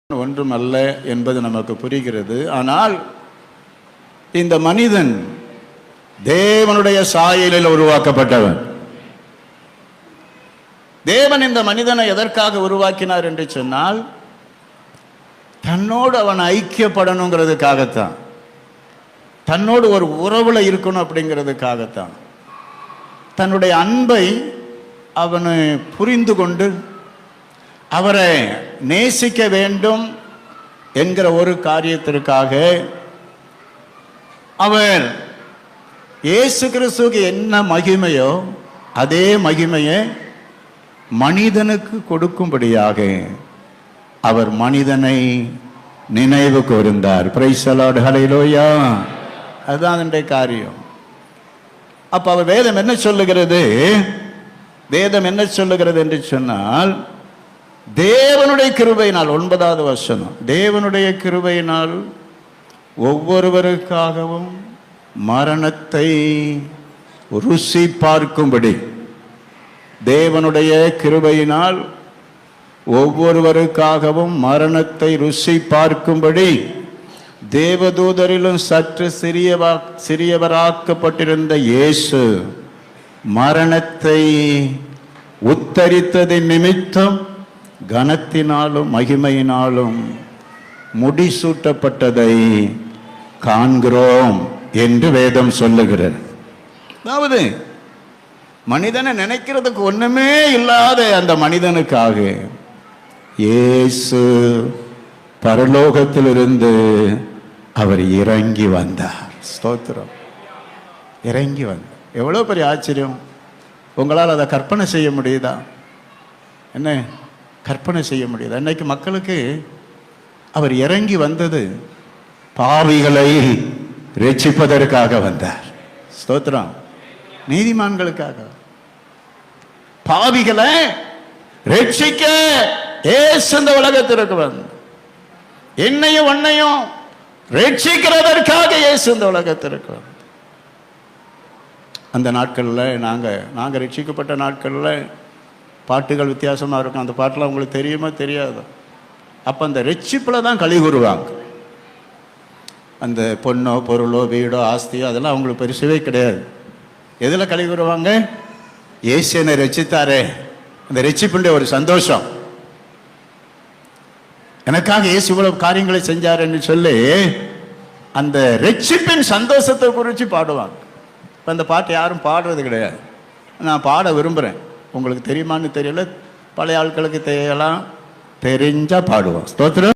ஒன்றுமல்ல என்பது நமக்கு புரிகிறது. ஆனால் இந்த மனிதன் தேவனுடைய சாயலில் உருவாக்கப்பட்டவன். தேவன் இந்த மனிதனை எதற்காக உருவாக்கினார் என்று சொன்னால், தன்னோடு அவன் ஐக்கியப்படணுங்கிறதுக்காகத்தான், தன்னோடு ஒரு உறவுல இருக்கணும் அப்படிங்கிறதுக்காகத்தான். தன்னுடைய அன்பை அவனை புரிந்து கொண்டு அவரை நேசிக்க வேண்டும் என்கிற ஒரு காரியத்திற்காக அவர் இயேசு கிறிஸ்துவுக்கு என்ன மகிமையோ அதே மகிமையை மனிதனுக்கு கொடுக்கும்படியாக அவர் மனிதனை நினைவு கூர்ந்தார். பிரைஸ் தி லார்ட், ஹல்லேலூயா. அதுதான் அதனுடைய காரியம். அப்ப அவர் வேதம் என்ன சொல்லுகிறது? வேதம் என்ன சொல்லுகிறது என்று சொன்னால், தேவனுடைய கிருபையினால், 9வது வசனம், தேவனுடைய கிருபையினால் ஒவ்வொருவருக்காகவும் மரணத்தை ருசி பார்க்கும்படி, தேவனுடைய கிருபையினால் ஒவ்வொருவருக்காகவும் மரணத்தை ருசி பார்க்கும்படி தேவதூதரிலும் சற்று சிறியவராக்கப்பட்டிருந்த இயேசு மரணத்தை உத்தரித்ததின் நிமித்தம் கனத்தினாலும் மகிமையினாலும் முடிசூட்டப்பட்டதை காண்கிறோம் என்று வேதம் சொல்லுகிறது. அதாவது மனிதனை நினைக்கிறதுக்கு ஒண்ணுமே இல்லாத அந்த மனிதனுக்காக இயேசு பரலோகத்திலிருந்து அவர் இறங்கி வந்தார். ஸ்தோத்திரம். இறங்கி வந்தார். எவ்வளவு பெரிய ஆச்சரியம்! உங்களால் அதை கற்பனை செய்ய முடியுதா? என்ன கற்பனை செய்ய முடியுது? அன்னைக்கு மக்களுக்கு அவர் இறங்கி வந்தது பாவிகளை ரட்சிப்பதற்காக வந்தார். ஸ்தோத்திரம். நீதிமான்களுக்காக, பாவிகளை ரட்சிக்க இயேசு இந்த உலகத்திற்கு வந்தார். என்னையும் உன்னையும் ரட்சிக்கிறதற்காக இயேசு இந்த உலகத்திற்கு வந்தார். அந்த நாட்களில் நாங்கள் ரட்சிக்கப்பட்ட நாட்களில் பாட்டுகள் வித்தியாசமாக இருக்கும். அந்த பாட்டெலாம் உங்களுக்கு தெரியுமா தெரியாது? அப்போ அந்த ரட்சிப்பில் தான் களி கூறுவாங்க. அந்த பொண்ணோ பொருளோ வீடோ ஆஸ்தியோ அதெல்லாம் அவங்களுக்கு பெருசவே கிடையாது. எதில் களி கூறுவாங்க? இயேசு என்னை ரட்சித்தாரே, அந்த ரட்சிப்புடைய ஒரு சந்தோஷம், எனக்காக இயேசு இவ்வளவு காரியங்களை செஞ்சாருன்னு சொல்லி அந்த ரட்சிப்பின் சந்தோஷத்தை குறித்து பாடுவாங்க. இப்போ அந்த பாட்டு யாரும் பாடுறது கிடையாது. நான் பாட விரும்புகிறேன். உங்களுக்கு தெரியுமான்னு தெரியல, பழைய ஆட்களுக்கு தெரியலாம், தெரிஞ்சால் பாடுவோம். ஸ்தோத்திரம்.